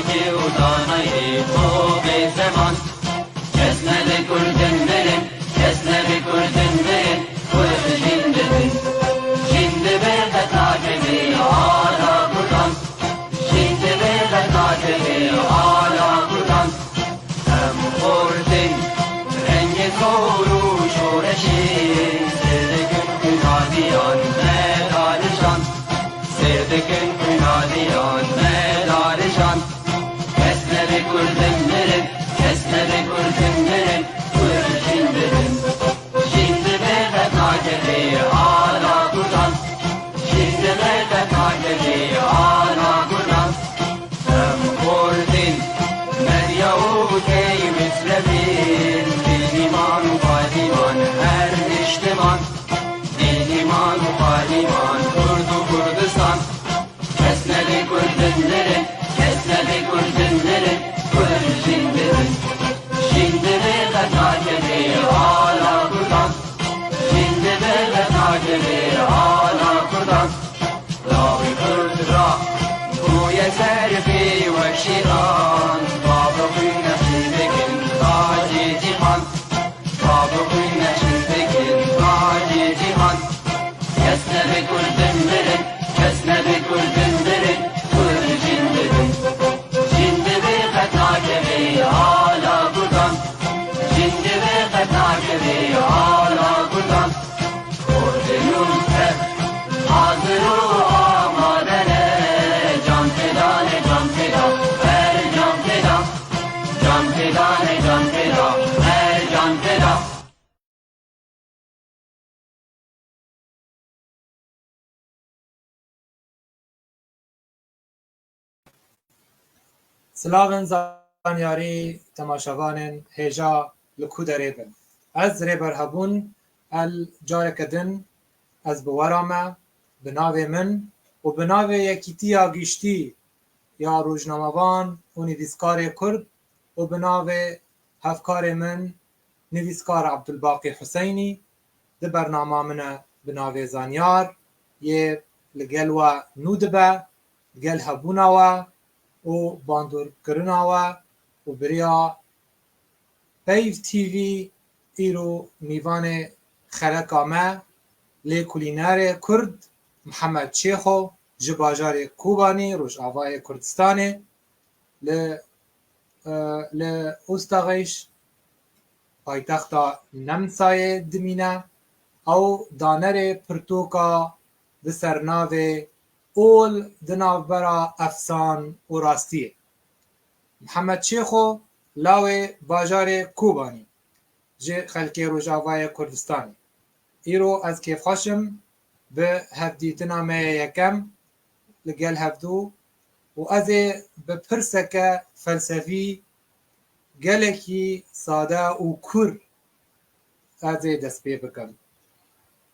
ki udanayı bu bir zaman. Kesmedi kurdunların, kesmedi kurdunların, kuyruğu şindirin. Şimdi bir de takibi hala buradan. Şimdi bir de takibi hala buradan. Hem kurdun, rengi doğru şureşin. Sirdikin günadiyan medalişan. Sirdikin günadiyan medalişan. Kesmedi kurdunların, kesmedi kurdunların, kuyruğu şindirin. Şimdi bir de takibi hala buradan. Şimdi bir de takibi hala buradan. Hem kurdun, med Yahudi Müslimin. Din iman Fadiman her iştiman. Din iman Fadiman Kurdu Kurdistan. Kesmedi kurdunların, kesmedi kurdunların, kuyruğu şindirin. Şimdi bir de takibi hala buradan. Şimdi bir de takibi hala buradan. Ravi Kurdra bu yeser fi ve şiran. Babı kuyna şindikin taci cihan. Babı kuyna şindikin taci cihan. Kesmedi kurdunların, kesmedi kurdunların, kuyruğu şindirin. Şimdi bir de takibi hala buradan. Şimdi bir de takibi hala buradan. Ordunun hep hazır o amadene. Can feda ne can feda, her can feda. Can feda ne can feda, her can feda. سلاوین زانیاری تماشاوانن هجا لکو دریبن از ریبر هبون الجارکدن از بورامه بناوی من و بناوی یکیتیا گشتی یا روزنامه‌وان و نویسکار کرد و بناوی هفکار من نویسکار عبدالباقی حسینی ده برنامه من بناوی زانیار یه لگل و نودبه لگل هبونه و باندور کرناوه و بریا پیو تیوی ایرو میوان خلقامه لی کولینار کرد محمد شیخو جباجار کوبانی روش آوای کردستانه ل اوستاغیش پایتخت نمسای دمینه او دانر پرتوکا بسرناو اول دناوبرا افسان و راستیه محمد شیخو لاوی باجار کوبانی جه خلکی روژاوای کردستانی ایرو از کیف خاشم به هفدیتنا می یکم لگل هفدو و از به پرسک فلسفی گلکی ساده و کور از دست پی بکم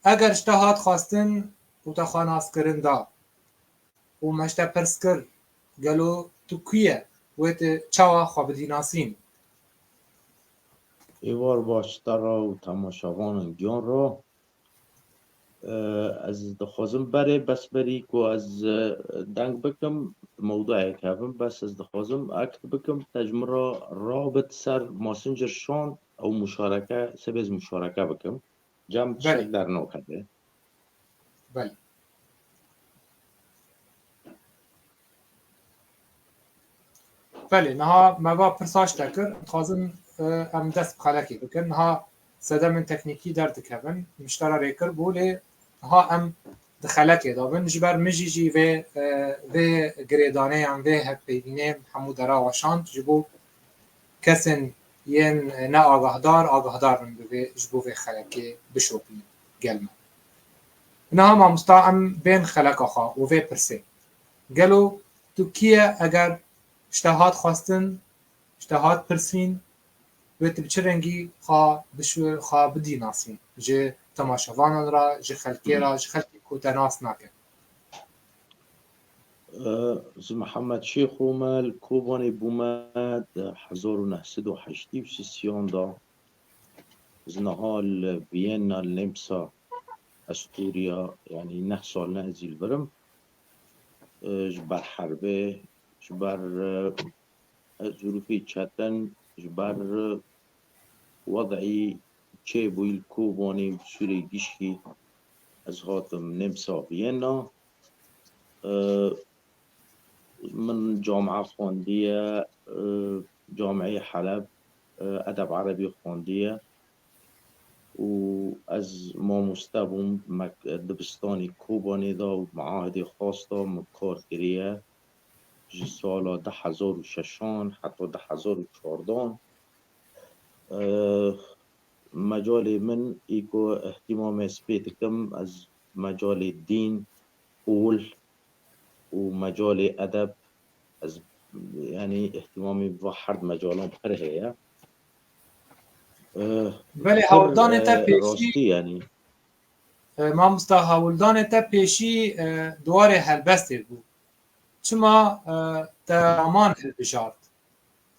اگر اشتهات خواستن و تخواناس کرن دا و مشتا پرس کر گلو تو کیه و چاوا خوابدی ناسین ایوار باشتر و تماشاوان گیان را از دخوازم بره بس بری که از دنگ بکم موضوع کردم بس از دخوازم اکت بکم تجمرا رابط سر ماسنجر شان او مشارکه سبز مشارکه بکم جمع شک در نوکده بله بله نها موا پرساش تکر خوازم ام دست بخالکی بکن نها ساده من تکنیکی در دکبن مشترا ریکر بوله نها ام دخلکی دابن جبر مجیجی و گریدانه ام و هک پیدینه همو درا وشاند جبو کسن ین نه آگاهدار من به جبو و خلکی بشوپی گلمه نها ما مستعم بین خلق آخا و پرسه گلو تو کیه اگر اشتهات خواستن اشتهات پرسین و چه رنگی خواه بدی ناسین جه تماشاوان را جه خلقی را جه خلقی کوتناس نکن محمد شیخ اومل کوبانی بومد 1908 دا زنهال وینا لمسا استوریا یعنی 9 سال نزیل برم بر حربه جبر ظروفي چتن جبر وضعي چه بوی الكوباني بسوري گشکی از هاتم نمسا فيينا من جامعة خواندية جامعة حلب أدب عربي خواندية وأز ما مستبوم دبستاني كوباني دا ومعاهدي خاصة من كاركرية جي سالا 2006 حتى 2014 مجال من إيكو اهتمام سبيتكم از مجال الدين قول ومجال أدب از يعني اهتمامي بواحد مجالهم خير بله هولدان تا پیشی راستی يعني ما مستا هولدان تا پیشی دوار هلبسته بود چما تا امان هلبشارد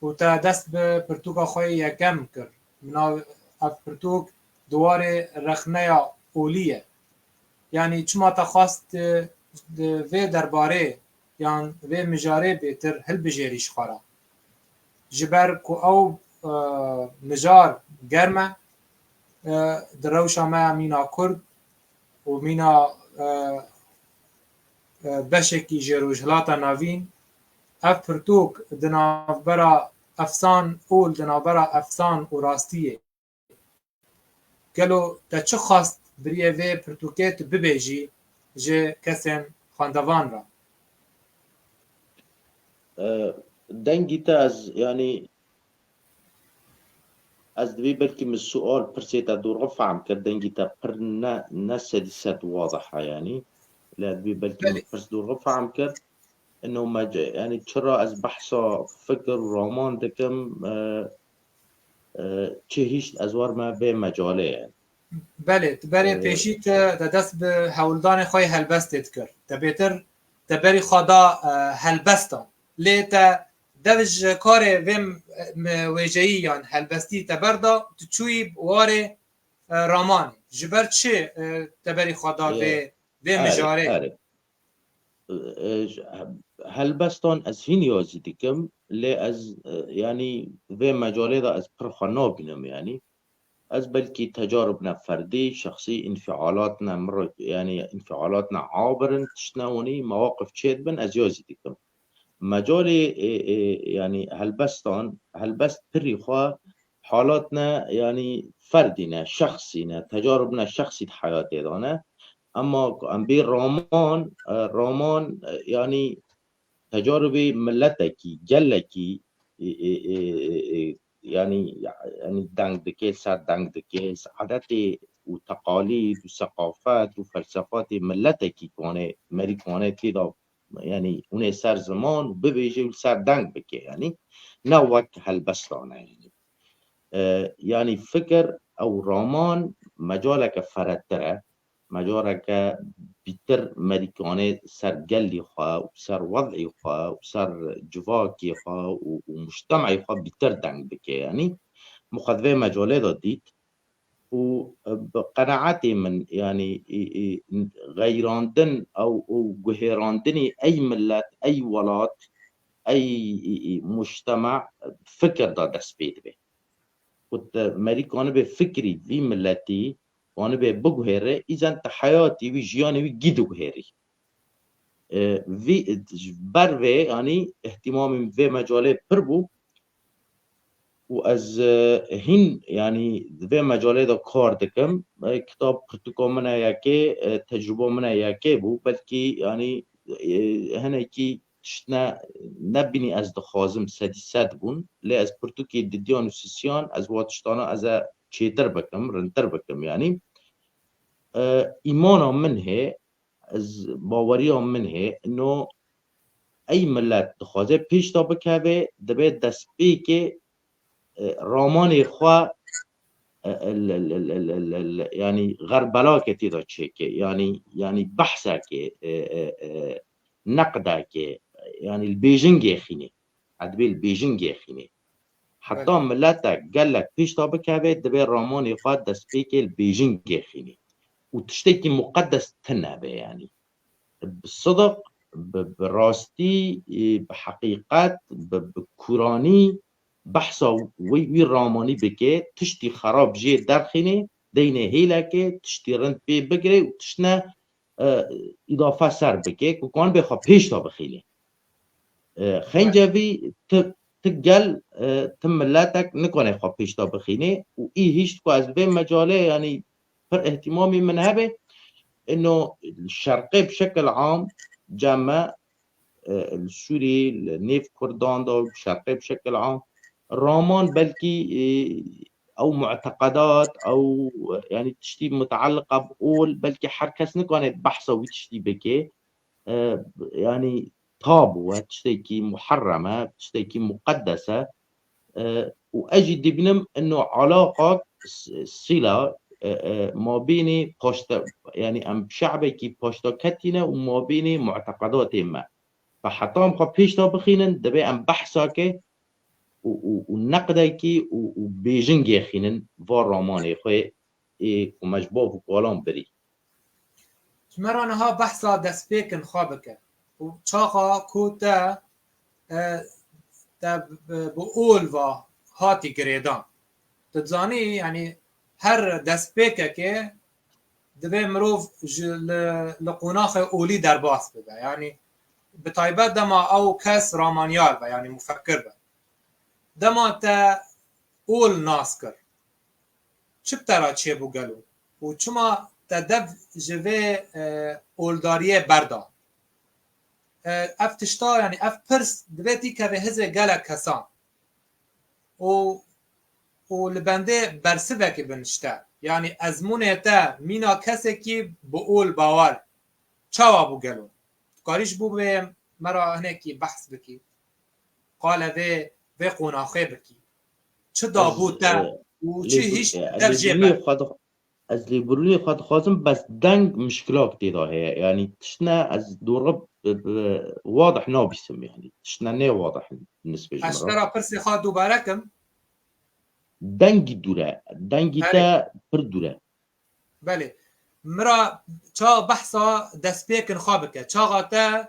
و تا دست به پرتوکا خوی یکم کرد منا اف پرتوک دوار رخنه اولیه یعنی چما تا خواست وی درباره یان وی مجاره بهتر هل بجیریش خورا جبر کو او مجار گرمه دروشا ما مینا کرد و مینا بشکی جروجلاتا ناوین اف پرتوک دنابرا افسان اول دنابرا افسان و راستیه گلو تا چه خواست بریه وی پرتوکت ببیجی جه کسین خاندوان را دنگی تا از يعني از دوی بلكي من السؤال برسيتا دور فهم كدنجي تا بر نسدست واضحة يعني لا دوي بلكي من برس دور فهم كد انه يعني ترى از بحثا فكر ورومان دكم چه هیچ ازوار ما به مجاله يعني بله تبری پیشیت تا دست به هولدان خوی هلبستت کرد تا بهتر تبری خدا هلبستا لی تا دوج کار ویم ویجهی یان هلبستی تبردا تچوی بواره رامان جبر چه تبری خدا به مجاره هلبستان از هین یازی دیکم لی از يعني به مجاله دا از پرخانا بینم يعني از بلكي تجاربنا فردي شخصي انفعالاتنا مرة يعني انفعالاتنا عابرا تشناوني مواقف تشيد بن از يازي ديكم مجالي يعني هلبست بري خواه حالاتنا يعني فردنا شخصينا تجاربنا شخصي حياتي دانا اما ام بي رامان يعني تجاربي ملتكي جلكي يعني دنگ دكيس دنگ دكيس عادات وتقاليد وثقافات وفلسفات ملتكي كونه مريكانه كده يعني اون سر زمان وببيجي سر دنگ بكي يعني نوك هلبستانه يعني يعني فكر او رامان مجالك فردتره مجالك بيتر مريكانه سر قلي خواه وسر وضعي خواه وسر جواكي خواه ومجتمعي خواه بيتر دنگ بكي يعني مخذوه مجاله داديت وبقناعتي من يعني غيراندن او جهيراندني اي ملت اي ولات اي مجتمع فكر دا دست بيد به كنت مريكانه بفكري في ملتي وانا بجهره اذا انت حياتي وجياني وجيدو جهري في بروي يعني اهتمامي في مجاله بربو وأز هين يعني في مجاله دا كار دكم كتاب قرتكم منا ياكي تجربة منا ياكي بو بلكي يعني هنا كي شنا نبني از دخازم سدي سد بون لي از برتوكي ديان وسيسيان از واتشتانا از چيتر بكم رنتر بكم يعني إيمانا منه از باوريا منه انه اي ملت دخازه پیش تا بكابه دبه دست بيكي رامان خواه يعني غربلا كتيدا تشيكي يعني بحثك نقدك يعني البيجنج يخيني عدبي البيجنج يخيني حتى ملاتك قال لك فيش طابك هبيت دبي رامان خواه دسبيك البيجنج يخيني وتشتكي مقدس تنبه يعني بالصدق براستی بحقیقت بکورانی بحثا وی رامانی بکه تشتی خراب جه درخینه دینه هیله که تشتی رند پی بگره و تشنه اضافه سر بکه که کان بخوا پیش تا بخینه خنجوی تقل تملاتك نكون خب پیش تا بخینه و ای هیچ که از به مجاله يعني پر اهتمامي من هبه انه الشرقي بشكل عام جمع السوري النيف كردان دا الشرقي بشكل عام رامان بلكي او معتقدات او يعني تشتي متعلقة بقول بلكي حركس نكون بحثه وتشتي بكي يعني طابو تشتي محرمة تشتي مقدسة واجد بنم انه علاقة صلة ما بين پاشتا يعني ام شعبي كي پاشتا كتينه وما بين معتقدات ما فحتى هم بيشتا بخينن دبي ام بحثا كي ونقده كي وبيجنج يخينن فار راماني خوي ومجبوب وكولام بري مرانها بحثا دسبيكن خوابك وچاقا كوتا بقول و هاتي گريدان تتزاني يعني هر دسپیکه که دبی مروف لقناخ اولی در باس بده یعنی به طایبت دما او کس رامانیال و یعنی مفکر به دما تا اول ناس کر چه بترا چه بگلو و چما تا دف جوه اولداریه بردا اف تشتا یعنی اف پرس دبیتی که به هزه گله کسان و لبنده برسه که بنشته یعنی ازمونه تا مینا کسی که به اول باور چاوا بو گلو کاریش بو به مرا هنکی بحث بکی قال به قناخه بکی چه دابود تا و چه هیچ درجه بر از لیبرولی خود خواستم بس دنگ مشکلات دیده هی یعنی تشنه از دورب واضح نابیسم یعنی تشنه نه واضح بالنسبه جمرا اشترا پرسی خواد دوباره کم دنگی دوره دنگی تا پر دوره بله مرا چا بحثا دست پیکن خوابکه چا غاتا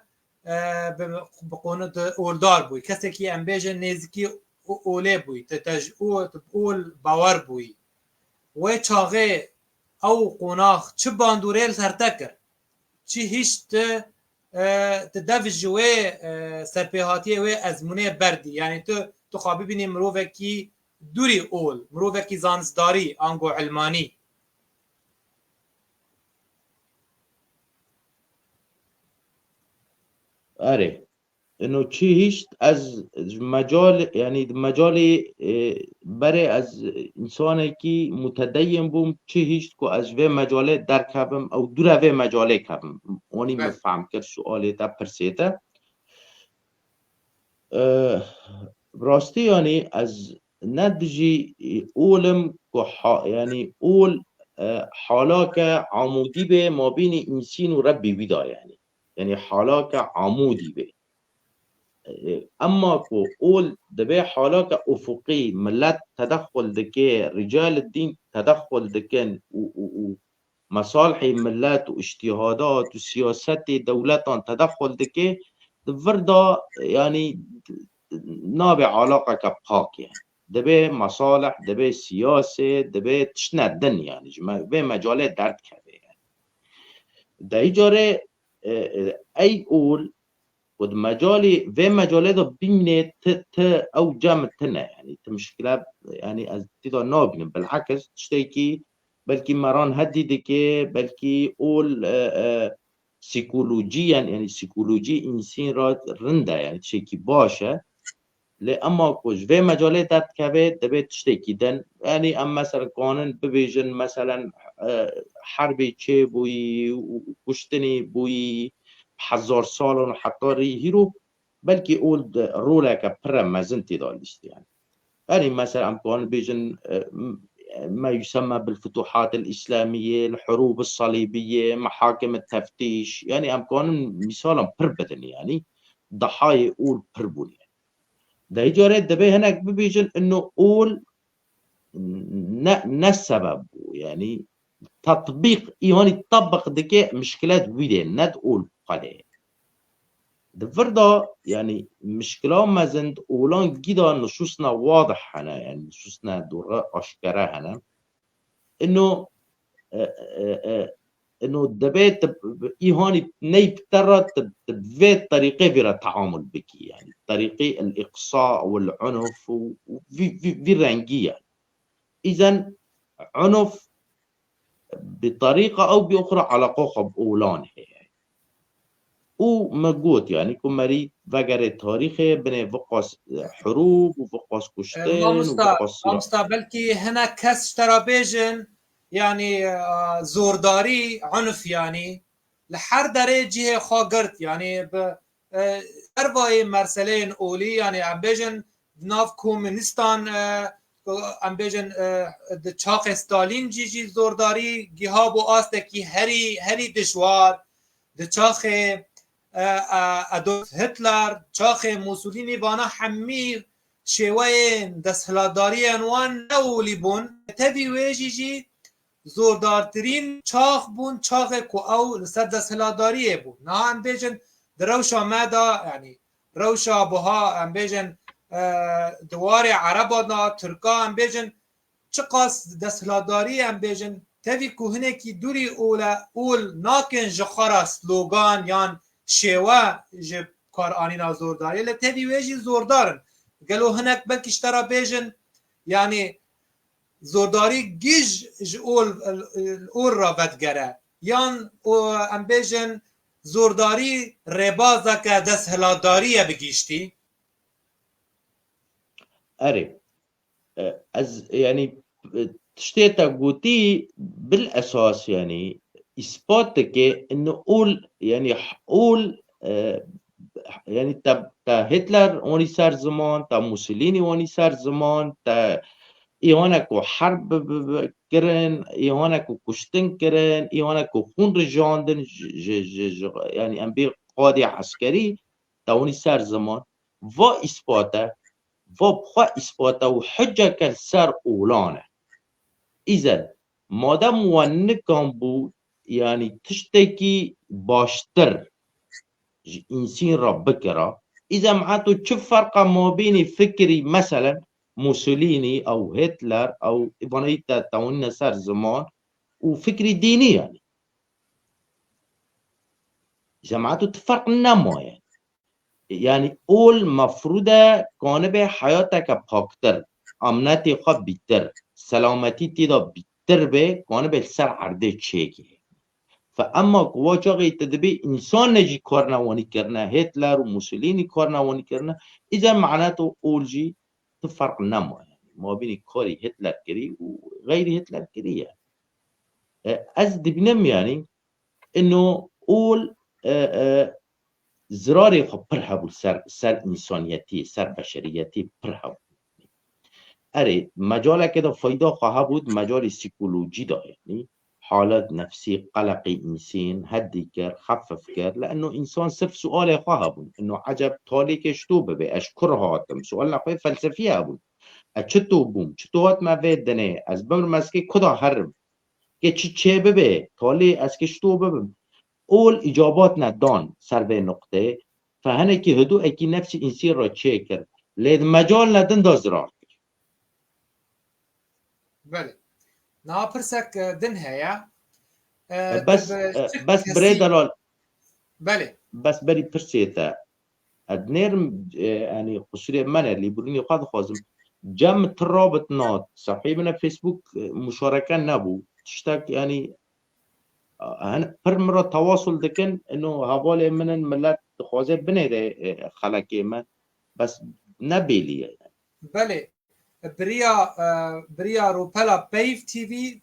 بقوند اولدار بوی کسی که امبیجن نیزکی اوله بوی تتجعو تقول باور بوی و چاغه او قناخ چه باندوریل سرتکر چی هیچ تدفجوه سرپیهاتی و ازمونه بردی یعنی تو خوابی بینی مروفه کی دوری اول مروفه کی زانزداری آنگو علمانی آره انه چی هیچ از مجال یعنی مجال برای از انسانی که متدین بوم چی هیچ که از وی مجاله در کبم او دور وی مجاله کبم اونی مفهم کرد سوالی تا پرسیده راستی یعنی از ندجی اولم که یعنی اول حالا که عمودی به ما بین انسان و ربی ویدا یعنی حالا که عمودی به اما کو اول دبي حالاك افقي ملت تدخل دكي رجال الدين تدخل دكن ومصالح ملات واجتهادات وسياسات دولتان تدخل دكي فردا يعني نابع علاقه كبقاك يعني دبي مصالح دبي سياسه دبي تشندن يعني به مجالات درد كده يعني ده اجاره اي اول ود مجالي في مجالات بيمني او جامتنا يعني مشكله يعني از تدا نابين بالعكس تشتكي بلكي مران هديدكي بلكي اول سيكولوجيا يعني سيكولوجي انسان را رنده يعني تشتكي باشه لأما كوش في مجالات دات كبير دبيت تشتكي دن يعني اما مثلا قانون ببيجن مثلا حربي چه بوي وكشتني بوي 1000 سال و حتی هیرو بلکه اول روله که پر مزنتی داشت يعني مثلا امکان بیجن ما يسمى بالفتوحات الإسلامية الحروب الصليبية محاكم التفتيش يعني امکان مثالا پر بدن يعني ضحايا اول پر بون يعني ده يجاري دبي هناك ببيجن انه اول نسبب يعني تطبيق يعني تطبق دكي مشكلات ويدين ند اول قليل دفردا يعني مشكلة مازند أولان جدا نصوصنا واضح هنا يعني نصوصنا دورة أشكرا هنا إنه إنه الدبيت إيهاني نيبترى تبفيت طريقة في التعامل بكي يعني طريقة الإقصاء والعنف في رنجية إذن عنف بطريقة أو بأخرى على قوقب أولان هي او مگوت يعني كمري وگره تاریخ بني وقاس حروب وفقاس كشتين وفقاس سلاح مامستا بلكي هنا كس ترابيجن يعني زورداري عنف يعني لحر درجه خاگرت يعني ب اروای مرسلين اولي يعني ام بيجن ناف کومنستان ام بيجن د چاق ستالین جي زورداري گیهاب و آستکی هری دشوار د چاق ادولف هتلر چاخ موسولینی وانا حمی شوین دستهلاداری انوان نولی بون تبی ویجی جی زوردارترین چاخ بون چاخ کو او لسر دستهلاداریه بون نه هم بیجن دروشا مادا يعني روشا بها هم بیجن دوار عربانا ترکا هم بیجن چقاس دستهلاداری هم بیجن تبی کوهنه کی دوری اول ناکن جخارا سلوگان یان شیوه جب کار آنینا زورداری لتهدی ویجی زوردارن گلو هنک بلکش ترا بیجن یعنی زورداری گیج اول را بدگره یان ام بیجن زورداری ربازه که دست هلاداریه بگیشتی اري از يعني تشتيتا قوتي بالاساس يعني اثباتك انه قول يعني قول يعني تا هتلر اوني سر زمان تا موسوليني اوني سر زمان تا ايوانك حرب كرن ايوانك كشتن كرن ايوانك خون رجاندن يعني انبي قاضي عسكري تا اوني سر زمان و اثباته و بخوا اثباته و حجه كان سر اولانه اذا مادام ونكم بود يعني تشتكي باشتر إنسان را بكرة إذا معناته شو فرق ما بين فكري مثلا موسوليني أو هتلر أو إبانيتا تاوننا سر زمان وفكري ديني إذا معناته تفرق نما يعني أول مفروضة كان به حياتك باكتر أمنتي خب بيتر سلامتي تيدا بيتر به كان به سر عرده تشيكي فاما واجاقی تدبی انسان نجی کار نوانی کرنه هتلر و موسولینی کار نوانی کرنه اذا معناته اولجی تفرق نما يعني ما بين كاري هتلر كري وغير هتلر كري يعني از دبنم يعني انه اول زراري خب برهبو سر انسانيتي سر بشريتي برهبو اري مجال كده فايده خواهد بود مجال سيكولوجي ده يعني حالات نفسي قلق إنسان هدي كر خفف كر لأنه إنسان صرف سؤال خواهبون إنه عجب تالي شتو ببي أشكر هاتم سؤال نقوي فلسفي هبون أشتو بوم شتو هات ما فيدني از بمر مسكي كدا هرم كي چه ببي تالي از شتو ببم أول إجابات ندان سر به نقطة فهنا كي هدو أكي نفسي إنسان را چه كر لید مجال ندن دازرار بله نه پرسک دن هيا بس بريدلال بله بس بري برسيتا ادنير يعني قصري من اللي بروني قاد خازم جم ترابط نات صاحبنا فيسبوك مشاركه نبو تشتاك يعني هن پر مرة تواصل دكن انه حوالي من الملات خوازه بنه خلقه من بس نبيلي يعني. بله بریا روپلا پیف تیوی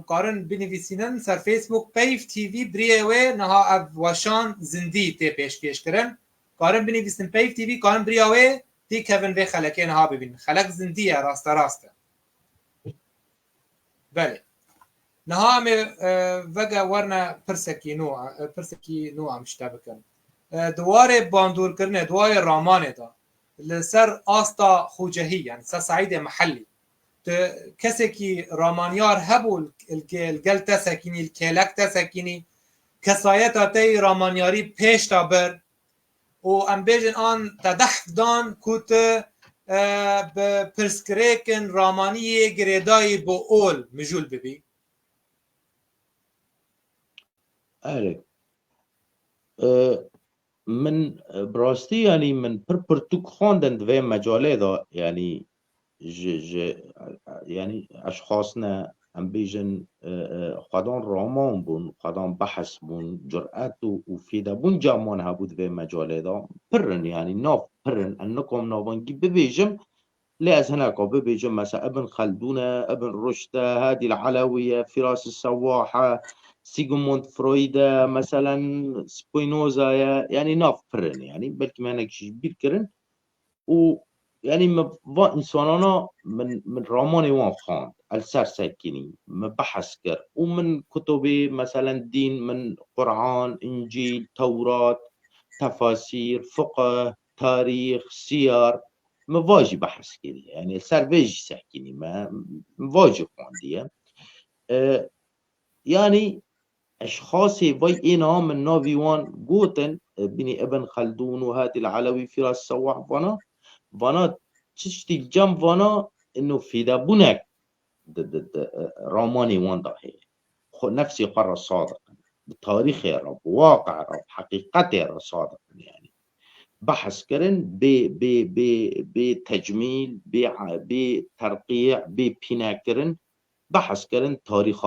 قارن بنویسینن سر فیسبوک پیف تیوی بریه و نها او وشان زندی تی پیش کرن قارن بنویسین پیف تیوی قارن بریا و تی کون و خلقه نها ببین خلق زندیه راسته بله نها همه وگه ورنه پرسکی نوع مشته بکن دوار باندور کرنه دوار رامانه دا لسر آستا خوجهی يعني سر صعيد محلي كسكي رامانيار هبو الجل تسكيني الكيلك تسكيني كسايتا تي رامانياري بيش تابر و ام بیجن آن تدحف دان کوت به پرسکریکن رامانی گریدای با اول مجول ببی. آره من براستی يعني من برتوك خواندن دوی مجاله دا يعني يعني اشخاصنا ام بيجن خدان رامان بون خدان بحث بون جرأت وفيدا بون جامان هبود دوی مجاله دا برن يعني ناف برن انكم نافنگي ببيجم لي از هناك ببيجم مثلا ابن خلدون ابن رشد هادي العلوية فراس السواحة سيغموند فرويد مثلا سبينوزا يعني ناف برن يعني بلكي ما هناك بير كرن و يعني ما انسانانا من رامان وان خواند السر ساكني ما بحث كر ومن كتب مثلا دين من قرآن انجيل توراه تفاسير فقه تاريخ سير ما واجي بحث كري يعني السر بيجي ساكني ما واجي خوانديه يعني اشخاصي وي اينا من نوفيوان قوتن بني ابن خلدون وهادي العلوي فراس السواح وانا تشتي جنب وانا انه في دابونك راماني وان هي نفسي قرر صادق بتاريخ رب واقع رب حقيقة صادق يعني بحث كرن بتجميل بترقيع ببناء كرن بحث كرن تاريخ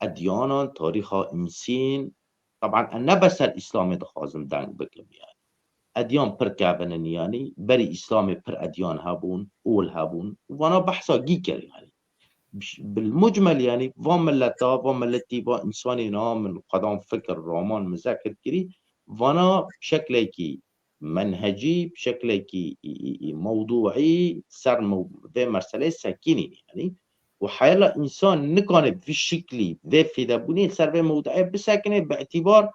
أديانا تاريخ إنسان طبعا أنا بس الإسلام دخازم دانك بكم يعني أديان پر كابنن يعني بري إسلامي پر أديان هابون أول هابون وانا بحثا جيكر يعني بالمجمل يعني وملتا وملتي وإنساني من قدام فكر رومان مذاكر كري وانا بشكل كي منهجي بشكل كي موضوعي سر ذي مرسلة ساكينين يعني وحيلا إنسان نكون في الشكل ذي في دابوني سر موضوعي بساكنه باعتبار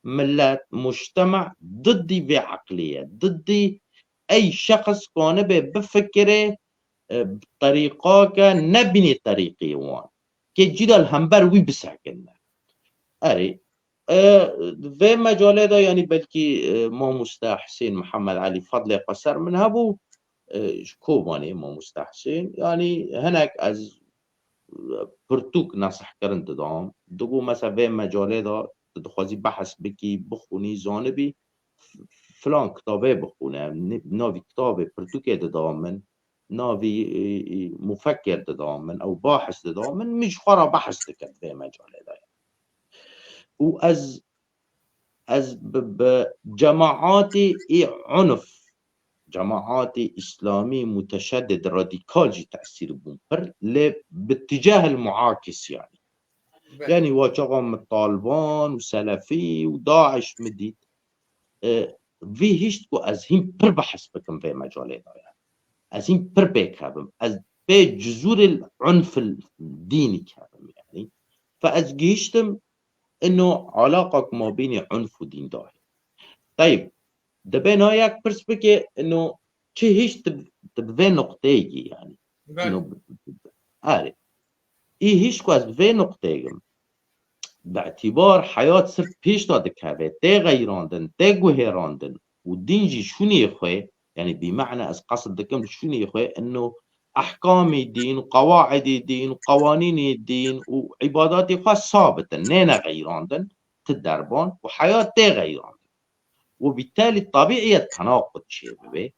ملت مجتمع ضدي بعقلية ضدي أي شخص كان بفكره بطريقة نبني طريقي وان كي جدا الهمبر وي بساكننا أري في مجال ده يعني بلكي ما مستحسن محمد علي فضل قصر من هبو كوباني ما مستحسن يعني هناك از برتوك نصح كرن دام دقو مثلا في مجال ده تدخوازي بحث بكي بخوني زانبي فلان كتابه بخونه ناوي كتابه برتوكي دامن ناوي مفكر دامن او باحث دامن مش خرا بحث تكن في مجال ده از بجماعات عنف جماعات اسلامي متشدد راديكال جي تأثير بمبر باتجاه المعاكس يعني واجههم الطالبان وسلفي وداعش مديد في هشتكو از هم پر بحث بكم في مجاله دا يعني از هم پر بكابم از بي جذور العنف الديني كابم يعني فاز جيشتم انه علاقة ما بين عنف ودين دا طيب دبنا يك برسبكي انه چه هيش تبوي نقطه يعني انه آره هيشكو از بوي نقطه باعتبار حياة صرف پیش داده که تی غیراندن تی گوهراندن و دینجی شونی خواه يعني بمعنى از قصد دكم شوني خواه انه احكام الدين وقواعد الدين وقوانين الدين وعبادات خواه ثابتة نينا غيراندن تدربان وحياة تی غيراندن وبالتالي طبيعي التناقض شيء ببه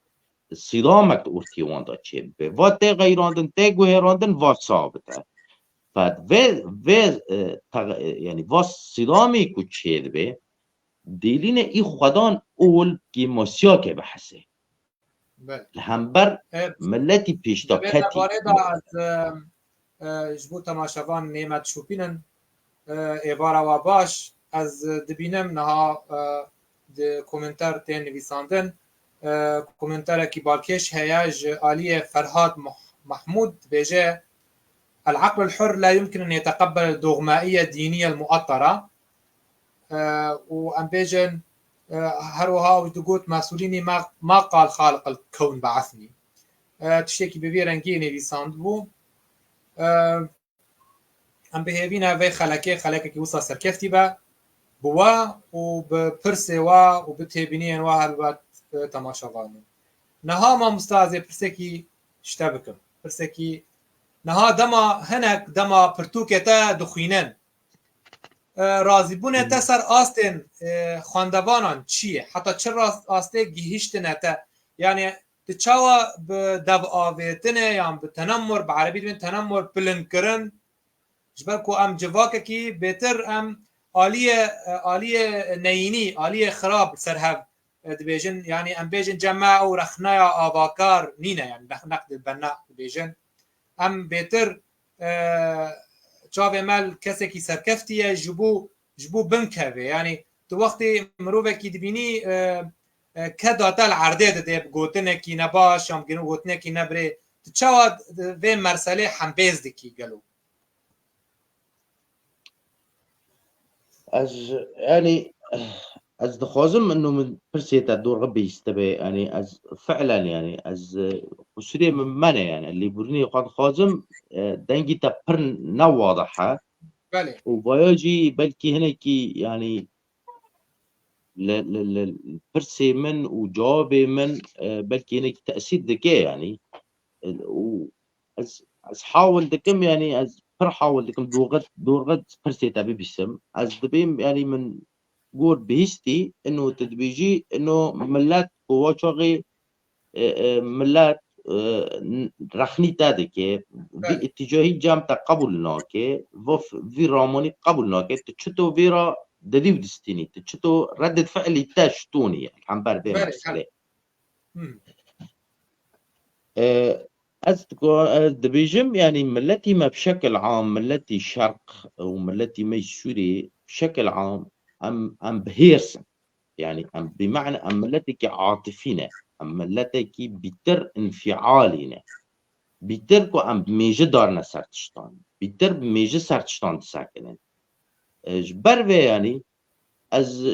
الصدامك تورتيوان دا شيء ببه و تی غيراندن تی گوهراندن و ثابتة يعني واس صدامي كوتشيد به ديلين اي خدان اول كي موسيقى بحسه الهمبر ملتي بيشتا كاتي از جبو تماشاوان نعمت شوپینن عباره و باش از دبینم نها کومنتر تین نویساندن کومنتر کی بالکش هیاج عالی فرهاد محمود بيجي العقل الحر لا يمكن أن يتقبل الدogمائية الدينية المؤطرة وأم بيجن هروها وتقول مسؤوليني ما قال خالق الكون بعثني تشتكي ببيرنجيني بيساندبو أم بهيبينا في خلقه كي وصل سركفتي با بوا و بپرسه و بتبینین و هلبت تماشاوانه نها ما مستازه پرسکی شته بکم پرسکی نها دما هنک دما پرتوکتا دخوینن راضی بونه تا سر آستن خواندوانان چیه حتی چه آسته گیهشتنه تا یعنی تچاوا بدو آویتنه یا بتنمر بعربی بین تنمر پلن کرن جبر کو ام جواکه کی بهتر ام آلیه نینی آلیه خراب سرهب دبیجن یعنی ام بیجن جماع و رخنایا آواکار نینه یعنی نقد البناء دبیجن ام بهتر چاوه مال کسی کی سرکفتیه جبو بنکه یعنی تو وقتی مروبه کی دبینی كداتا العردة ده بقوتنا كي نباش يوم جنو قوتنا كي نبري تشاود في مرسلة حنبيز دكي قالوا از دخوازم انه من برسيتا دور غبي يستبي يعني از فعلا يعني از وسري من منه يعني اللي برني قد خازم دنجي تبر نواضحة بله وبيجي بلكي هنا كي يعني البرسي من وجوابي من بلكي هنا تأثير ذكي يعني از حاول دكم يعني از حاول دكم دورغت برسي تابي بسم از دبيم يعني من قول بهستي انه تدبيجي انه ملات وواجغي ملات رخني تادك في اتجاهي جامتا قبول ناكي في راموني قبول ناكي تشتو فيرا دديو دستيني تشتو ردة فعلي تاشتوني عم بردي مرسلة دبيجم يعني ملتي ما بشكل عام ملتي شرق وملتي ميسوري بشكل عام ام بهيرسن يعني ام بمعنى ام ملتك عاطفينا ام ملتك بتر انفعالينا بتركو ام ميجي دارنا سرتشتان بتر ميجي سرتشتان تساكنن جبر يعني از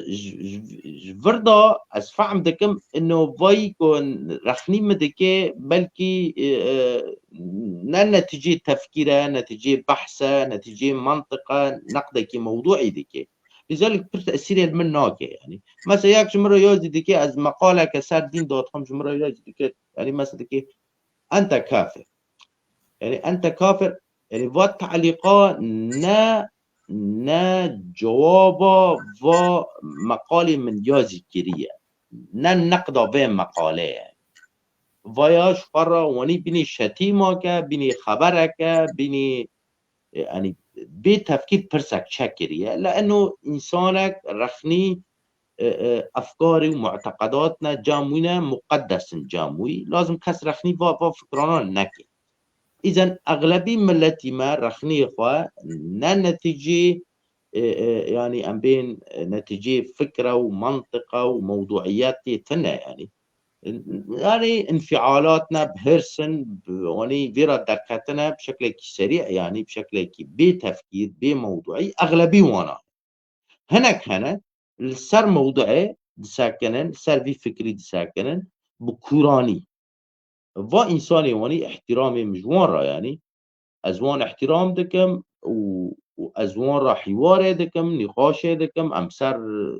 جفردا از فهم دكم انه فايكون رخني مدكي بلكي نتيجة تفكيره نتيجة بحثه نتيجة منطقة نقدكي موضوعي دكي لذلك تأثير من ناكي يعني مثلا ياك جمرة يوزي دكي از مقالة كسر دين دوتهم جمرة يوزي دكي يعني مثلا دكي انت كافر يعني انت كافر يعني فات تعليقات نا جوابا و مقالي من يازي كريه نا نقدا بين مقاله وياش فرا وني بني شتيمك بني خبرك بني يعني بتفكير برسك شكريه لانه انسانك رخني افكاري ومعتقداتنا جاموينا مقدس جاموي لازم كس رخني با فكرانا نكي اذا اغلبيه ملتي ما رخني اخوه نتيجه يعني ام بين نتيجه فكره ومنطقه وموضوعيات تنا يعني انفعالاتنا بهرسن يعني فيرا دقتنا بشكل سريع يعني بشكل بتفكير بموضوعي اغلبي وانا هناك السر موضوعي دساكنن سر في فكري دساكنن بكوراني وإنساني واني احترامي مجوان را يعني ازوان احترام دكم وازوان را حوار دكم نقاش دكم امسر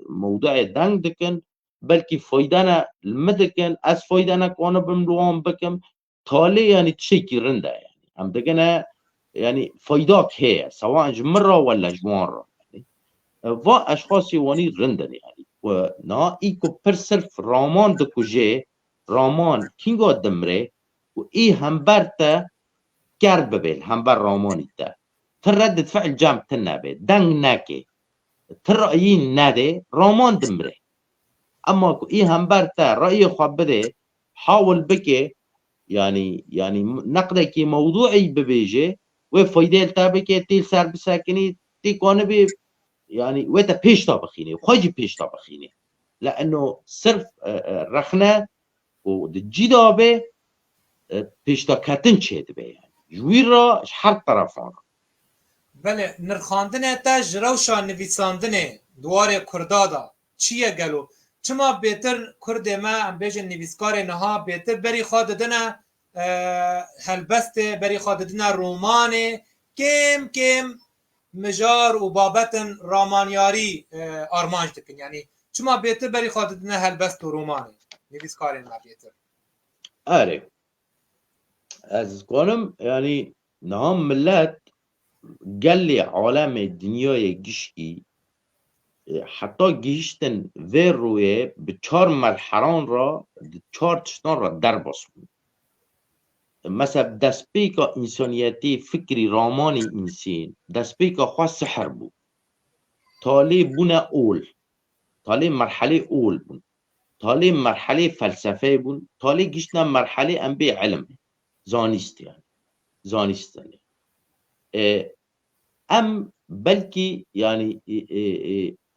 موضوع دنگ دكن بلكي فايدانا المدكن از فايدانا كوانا بملوان بكم تالي يعني تشيكي رنده يعني هم دكنا يعني فايدات هي سواء جمرة ولا جوان يعني واشخاصي واني رندن يعني ونا ايكو برسلف رامان دكو جي رامان كينغو دمره و ای همبرتا کرد ببیل همبر رامانی تا تر ردت فعل جام تنبه دنگ نکه تر رأیین نده رامان دمره اما کو ای همبرتا رأی خواب بده حاول بکه يعني نقده کی موضوعي ببيجي وفايدة تابكي تيل سر بساكني تي كونه بي يعني ويتا بيش طابخيني وخاجي بيش طابخيني لأنه صرف رخنة ودجي دابه پیشتا کتن چه دبه يعني جوی را هر طرفان بله نرخاندنه تا جروشا نویساندنه دوار کردادا چیه گلو چما بهتر کرده ما ام بیجن نویسکار نها بهتر بری خواد دنه هلبسته بری خواد دنه رومانه کم مجار و بابتن رامانیاری آرمانج دکن یعنی چما بهتر بری خاطر نه هلبست و رومانه نویس کارین ما بهتر آره از قانم يعني نهم ملت قال لي عالم دنیای گشتی حتی گیشتن و روی به 4 مرحلان را 4 تشتان را در باسون مثلا دسپیکا انسانیتی فکری رامانی انسان دسپیکا خواه سحر بود تالی بونه اول تالی مرحله اول بون تالی مرحله فلسفه بون تالی گیشتن مرحله ام بی علم زانست يعني زانستن ام بلكي يعني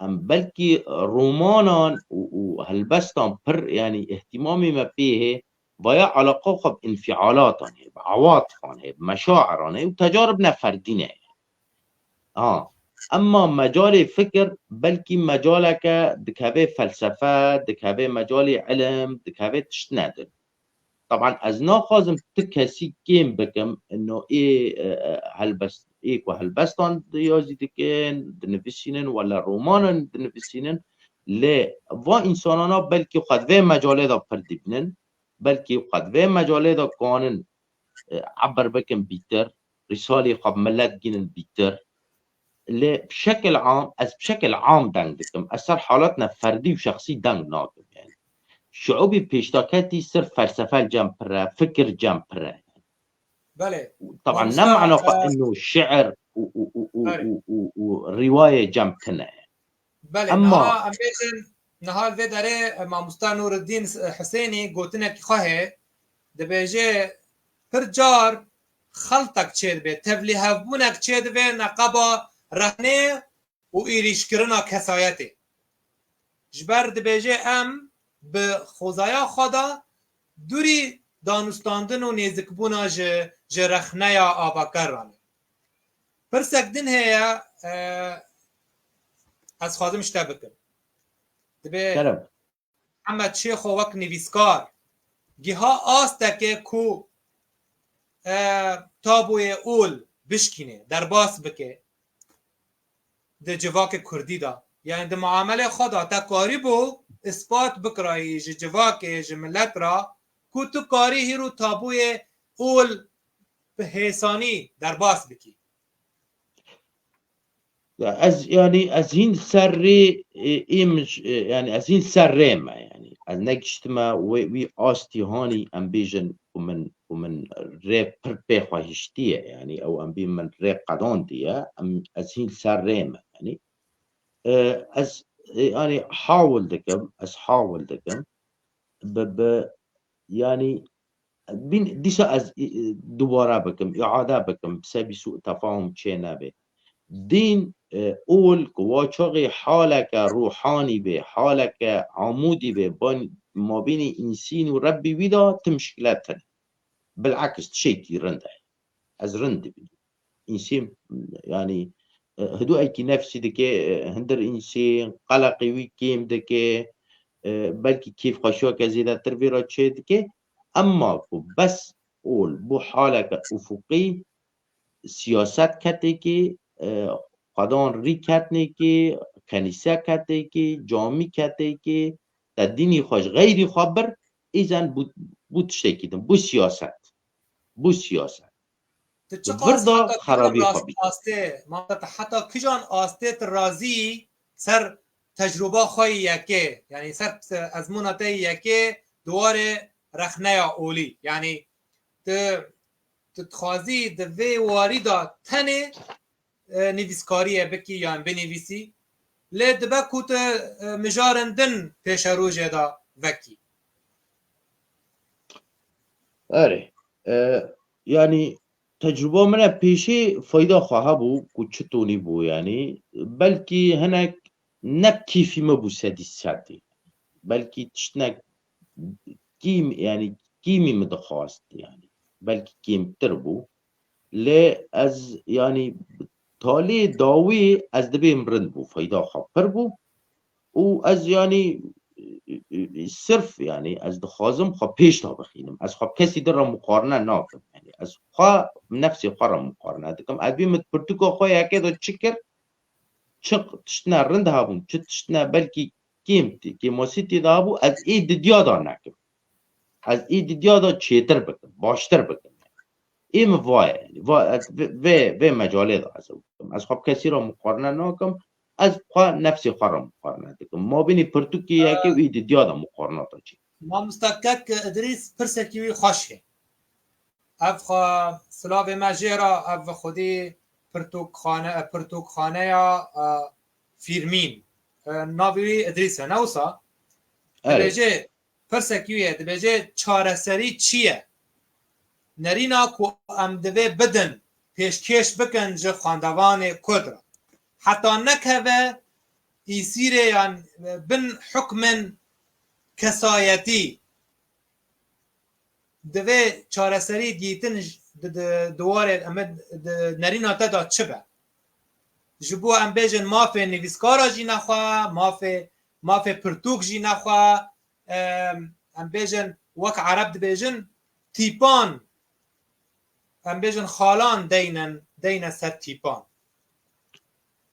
ام بلكي رومانان وهلبستان پر يعني اهتمامي ما فيه بايا علاقه خب انفعالاتان هي بعواطفان هي بمشاعران هي وتجاربنا فردينه اما مجال فكر بلكي مجالك دكابه فلسفه دكابه مجال علم دكابه تشتنادل طبعا از ناخوازم تکسی کم بکم انه هلبست ایک و هلبستان دیازی دکن دنفسینن ولا رومانن دنفسینن لی و انسانانا بلکه خود و مجاله دا پردی بینن بلکه خود و مجاله دا کانن عبر بکن بیتر رساله خواب ملت گینن بیتر لی بشکل عام دنگ دکم اثر حالاتنا فردی و شخصی دنگ ناکم يعني شعوبی پیشتاکتی صرف فلسفه جمپره فکر جمپره بله طبعا نمعنى انه شعر وروايه جمتنه بله اما نها امبیشن نها الوی داره ماموستا نور الدین حسینی گوتنه کی خواه دبیجه پر جار خلطک چید به تبلی هفبونک چید به نقبا رهنه و ایریش کرنا کسایتی جبر دبیجه ام به خوزایا خدا دوری دانستاندن و نیزکبونا جرخنه یا آباکر رانه پرسک دن هیا از خوازم اشتا بکن دبی محمد شیخ وک نویسکار گیها آسته کو تابوی اول بشکینه در باس بکه ده جواک کردی دا یعنی ده معامله خدا تا کاری بو اثبات بکرایی جواک ملت را کو تو کاری هیرو تابوی اول به حسانی در باس بکی از يعني از این سری ایمج يعني از این سری ما يعني از نگشتما وی آستیهانی ام بیجن ومن ری پر بخواهشتیه يعني او ام بی من ری قدان دیه ام از این سری ما يعني از يعني حاول دكم يعني بين ديسا از دوباره بكم اعاده بكم بسبب سوء تفاهم چه نبه دین اول واچاق حالك روحاني به حالك عمودي به ما بين انسان و ربي ويدا تمشكلات بالعكس تشيكي رنده از رنده بي انسان يعني هدو ايكي نفسي دكي هندر انسان قلقي وي كيم دكي بلكي كيف خشوك زيادة تربيرا تشي دكي اما بس اول بو حالك افقي سياسات كتكي قدان ری کتنه که کنیسه کته که جامی کته که در دینی خوش غیری خبر ایزن بود شکیدن بو سیاست وردا خرابی خوابی آسته ما حتی کجان آسته رازی سر تجربه خواهی یکه یعنی سر از مناطه یکه دواره رخنه یا اولی یعنی تخوازی دوی واری دا تنه نویسکاریه بکی یا بنویسی لی دبه کوت مجارندن پیش روژه دا وکی آره يعني تجربه من پیشی فایده خواه بو که چطوری بو يعني بلکه هنک نب کیفی مبو سدی سدی بلکه تشنک کیم يعني کیمی مدخواست يعني بلکه کیم تر بو لی از يعني تالی داوی از دبیم رند بو فایده خواه پر بو و از يعني صرف یعنی از دخوازم خب پیش تا بخینم از خب کسی در را مقارنه ناکم یعنی از خوا نفسی خوا را مقارنه دکم ادبی مت پرتوکو خو یکی دو چکر چق تشتنا رند هابون چه تشتنا بلکی کیمتی که موسیقی دابو از اید دیادا نکم از اید دیادا چیتر بکن باشتر بکن ایم وای و مجاله دا از خب کسی را مقارنه ناکم از خوا نفسی خوا را مقارنه دکم ما بینی پرتوکی یکی و اید دیادا مقارنه تا چی ما مستقک ادریس پرسکیوی خوشه اف خوا سلاو مجیرا اف خودی پرتوکخانه یا فیرمین ناوی ادریس نوسا دبیجه پرسکیوی دبیجه چاره سری چیه نرینا کو ام دوی بدن پیشکش بکن جه خاندوان کدرا حتی نکوه ایسیره یعنی بن حکم کسایتی دوی چاره سری دیتن دواره امد نرینا تدا چه به جبو ام بیجن مافه نویسکارا جی نخوا مافه پرتوک جی نخوا ام بیجن وک عرب دبیجن تیپان ام بیجن خالان دینن سر تیپان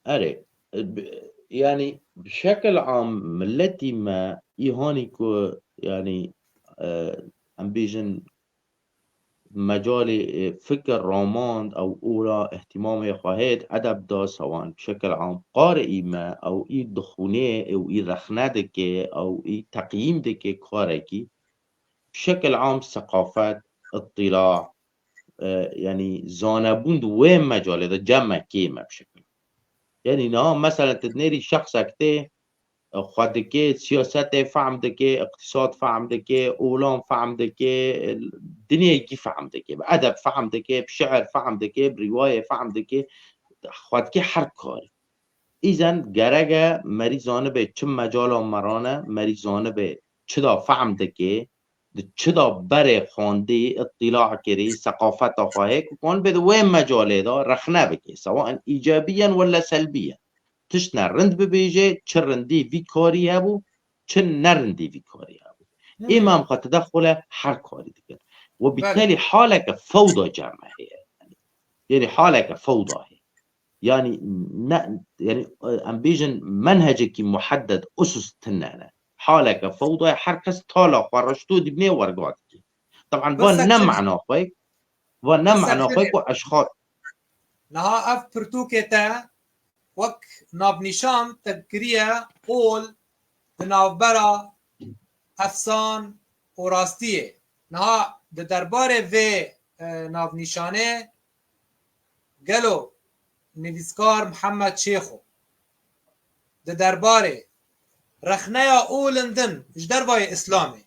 اره يعني بشكل عام ملتي ما إيهاني كو يعني ام بيجن مجال فكر روماند او اورا اهتمام خواهد ادب دا سواء بشكل عام قارئي ما او اي دخونه او اي رخنده او اي تقييم دكي كاركي بشكل عام ثقافات اطلاع يعني زانبوند وين مجال دا جمع كيما بشكل يعني نعم مثلا تدنيري شخص اكتي خودكي سياسات فهم دكي اقتصاد فهم دكي اولام فهم دكي الدنيا كي فهم دكي بأدب فهم دكي بشعر فهم دكي برواية فهم دكي خودكي حركاري إذن جرجة مريزانه به چه مجال مرانه مريزانه به چدا فهم دكي چدا بره خانده اطلاع کری ثقافت خواهی کن بده وين مجاله دا رخنه بكي سواء ايجابيا ولا سلبيا تش نرند ببيجي چه رندي في كاري هبو چه نرندي في كاري هبو امام خط تدخل هر كاري دكن وبالتالي حالك فوضى جمعه يعني حالك فوضى يعني يعني امبيجن منهجك محدد اسس تنانه حالك فوضى حركس طالع ورشتو دبني ورقاتك طبعا بون معنى خويك واشخاص نها اف پرتوکتا وک ناب نشان تذکریه قول دنابرا افسان و راستیه نها ده درباره و ناب نشانه گلو نویسکار محمد شیخو ده درباره رخنه یا اولندن جدر وای اسلامی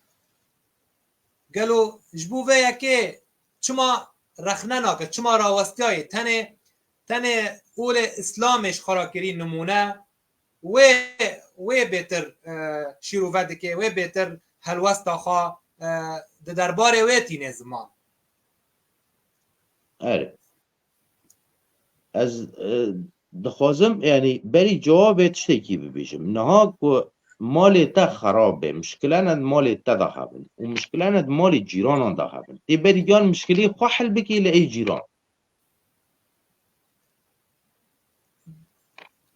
گلو جبو ویا که چما رخنه ناکه چما راوستی های تنه اول اسلامش خراکری نمونه و بهتر شیرو وده که و بهتر هلوستا خواه ده درباره ویتین زمان آره از دخوازم يعني بري جواب تشتكي ببيجم نها كو مالي تا خرابه مشكلة مالي تا ذهبن ومشكلة مالي جيران ذهبن دي بري جان مشكلة خو حل بكي لأي جيران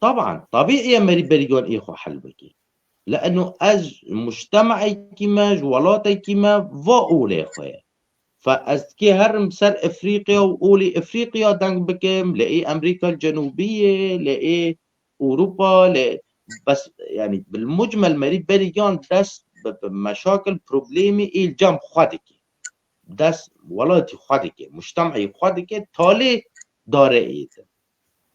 طبعا طبيعي مري بري جان اي خو حل بكي لأنه از مجتمعي كيما جوالاتي كيما واولي خويا فاز كي هرم سر افريقيا واولي افريقيا دنگ بكم لاقي امريكا الجنوبيه لاقي اوروبا بس يعني بالمجمل مريض بريجان دست مشاكل بروبليمي الجام خودك دست ولاتي خودك مجتمعي خودك تالي داره ايد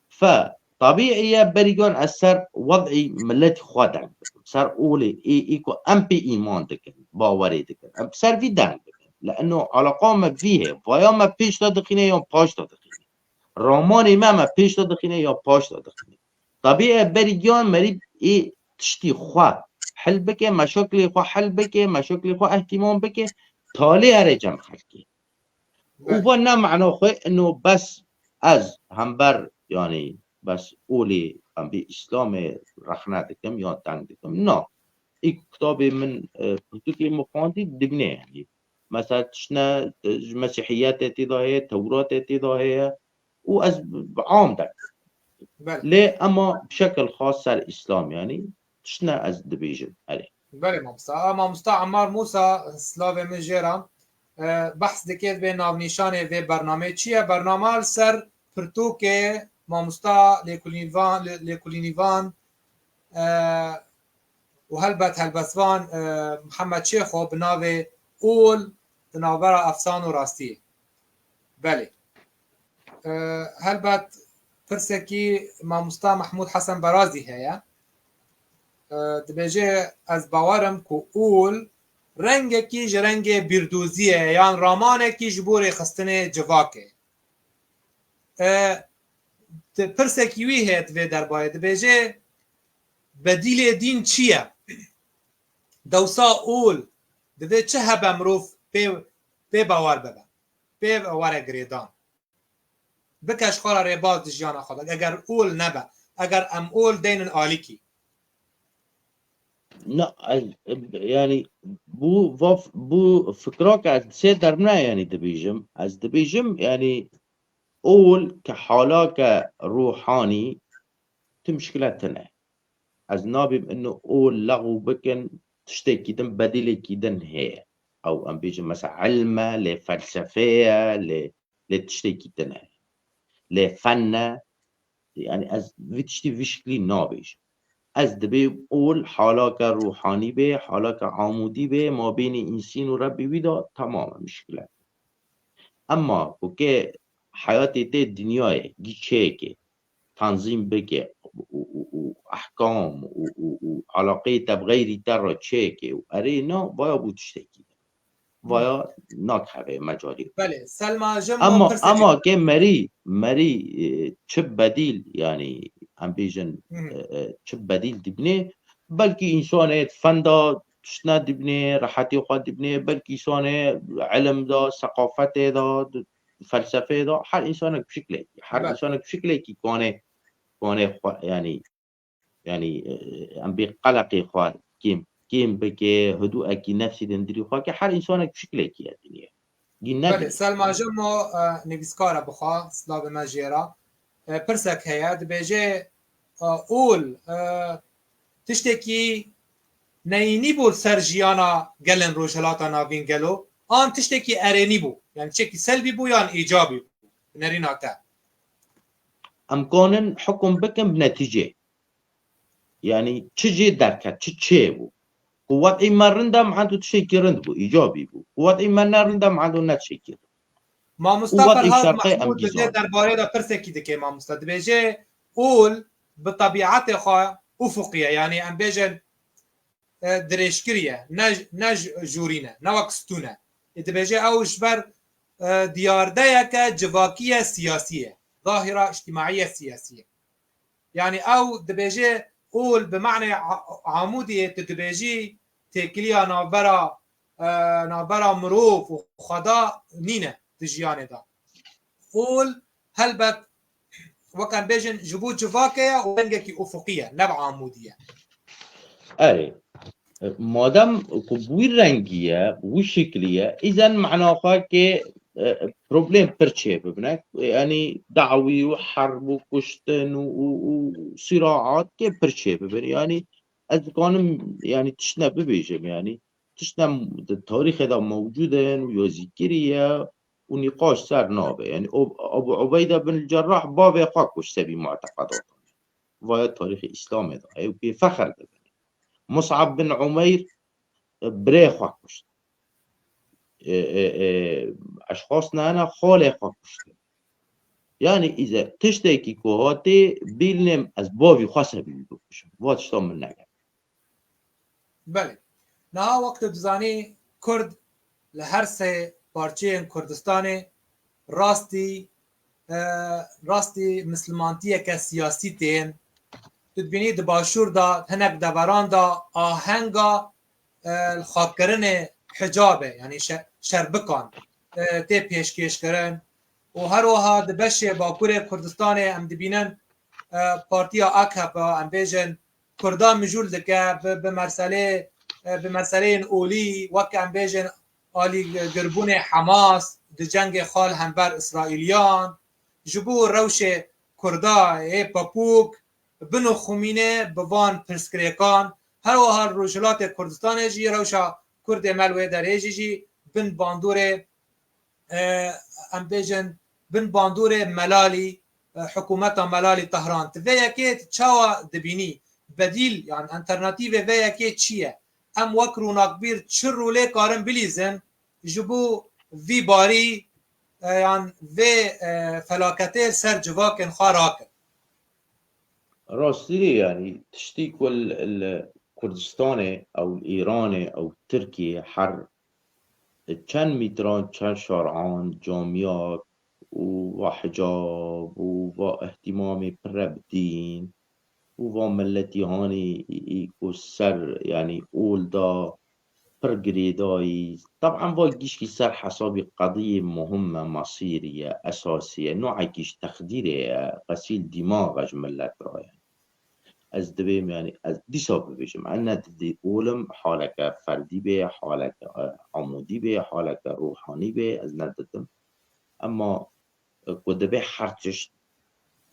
فطبيعي بريجان اثر وضعي ملتي خودك سر اولي ايكو ام بي ايمان دكن باوري دكن سر في دنگ لانه علاقه ما فيه ويا ما پیش دادخینه یا پاش دادخینه رامان ما پیش دادخینه یا پاش دادخینه طبيعي بريجان مريد ايه تشتي خواه حل بكي مشاكل خواه حل بكي مشاكل خواه اهتمام بكي تالي هرجم خلقي وبنا معنى خواه انه بس از همبر يعني بس اولي ام بي اسلام رخنه دكم یا دنگ دكم نا إيه كتابي من بروتوكي مخاندي دبناه يعني مثلا تشنا مسيحيات تضاهية تورات تضاهية وأز عامدك بله ليه أما بشكل خاص على الإسلام يعني تشنا أز دبيجن عليه بله مامستا عمار موسى سلاوه مجرا بحث دکید به ناو نشانه و برنامه چیه برنامه سر پرتوک مامستا لیکولینیوان و هلبسوان محمد شیخو بناو اول بناور افسان و راستی بله هلبت پرسکی مامستا محمود حسن برازی هیا دبیجه از باورم که اول رنگ کی رنگ بیردوزیه یان رامان کی جبور خستن جواکه پرسکی وی هت و در باید دبیجه بدیل دین چیه دوسا اول دبی چه هب مروف به باور ببن به باور گریدان بکش خورا ریباز جیان خود اگر اول نبه اگر ام اول دین آلیکی لا يعني بو فكراك از سي درنا يعني دبيجم از دبيجم يعني اول كحالا روحاني تمشكلتنا از نابم انه اول لغو بكن تشتكي دم بديل كيدن هي او ام بيجم مثلا علمه لفلسفيه لتشتكي دنا لفن يعني از ويتشتي فيشكلي نابيج از دبی اول حالا که روحانی به حالا که عمودی به ما بین انسان و ربی ویدا تمام مشکلات اما که حیات ته دنیای گیچه که تنظیم بگه و احکام و علاقه تبغیری تر را چه که و اره نا بایا بود شتکی بایا ناکه مجالی بله سلما جمع اما که مری چه بدیل يعني هم بیجن چه بدیل دبنه بلکه انسان فن دا تشنا دبنه راحتی خود دبنه بلکه انسان علم دا ثقافت دا فلسفه دا هر انسان بشکله هر انسان بشکله که کانه يعني هم بقلق خود كيم بكي هدوء اكي نفسي دندري خواكي هر انسان بشكله كي الدنيا بله سلما جمع نویسکار بخوا سلاب مجیرا پرسک هیا دبیجه اول تشتکی نینی بود سر جیانا گلن روشلاتا ناوین گلو آن تشتکی ارینی بود یعنی چکی سلبی بود یا ایجابی بود نرینا تا امکانن حکم بکن بنتیجه يعني تشجي دركت تشي بو قوات إما رندم عنده تشيكي رند بو إيجابي بو قوات إما نرندم عنده نتشيكي ما مصطفى محمود بده درباره دا پرسکی دکه ما مصطفى بيجي اول بطبيعته خا افقيه يعني ام بيجن دريشكريه نج جورينه نوكستونه بيجي او شبر ديارديك جواكيه سياسيه ظاهره اجتماعيه سياسيه يعني او دبيجي اول بمعنى عموديه تدبيجي تكليا نابرا مروف وخدا نينه تجيانه دا اول هلبت وكان بيجن جبوت جواكيه وبنجكي افقيه نبع عموديه أي مادام بوی رنگیه بوی شکلیه ایزن معناها که پروبلم پرچه ببینه یعنی دعوی و حرب و کشتن و صراعات که پرچه ببینه یعنی از کانم یعنی تشنه ببیجم یعنی تشنه تاریخ دا موجودن و یا ذکریه و نقاش سر نابه یعنی ابو عبیده بن الجراح باب خواه کشته بی معتقدات و تاریخ اسلام دا ایو که فخر ده مصعب بن عمير بريخ وكشت اشخاصنا انا خالق وكشت يعني اذا تشتكي كوهاتي بيلنم اسبابي خاصه بيكشم واتش من نجا بله نه وقت بزانی کرد لهر سه پارچه کردستان راستی مسلمانتیه که سیاسی تین تدبینی دباشور دا هنک دبران دا آهنگا الخاکرن حجابه یعنی شربکان تی پیشکش کرن و هر وها دبش باکور کردستان ام دبینن پارتیا اکهپا ام بیجن کردان مجول دکه به مرسله به مسئله اولی وک ام بیجن آلی گربون حماس د جنگ خال هم بر اسرائیلیان جبو روش کردا پاپوک بنو خمینه بوان پرسکریکان هر و هر روشلات کردستان جی روشا کرد ملوه در جی بن باندور ام بیجن بن باندور ملالی حکومت ملالی تهران تفیه که چاوا دبینی بدیل يعني انترناتيف ويا كي تشيه ام وكرو ناكبير تشرو لي كارن بليزن جبو في باري يعني في فلاكتي سر جواكن خاراك راستی يعني تشتيك الكردستاني او الايراني او تركيا حر چند میتران چند شارعان جامعات و حجاب و اهتمام پر بدین و ملتی هانی ایکو سر يعني اول دا برجريداي طبعا واجيش كي سر حسابي قضية مهمة مصيرية أساسية نوع كيش تخديري غسيل دماغ جملات رايا از دبيم يعني از دي سبب بيجم أنا تدي أولم حالك فردي به حالك عمودي به حالك روحاني به از ندتم أما كدبي حرتشت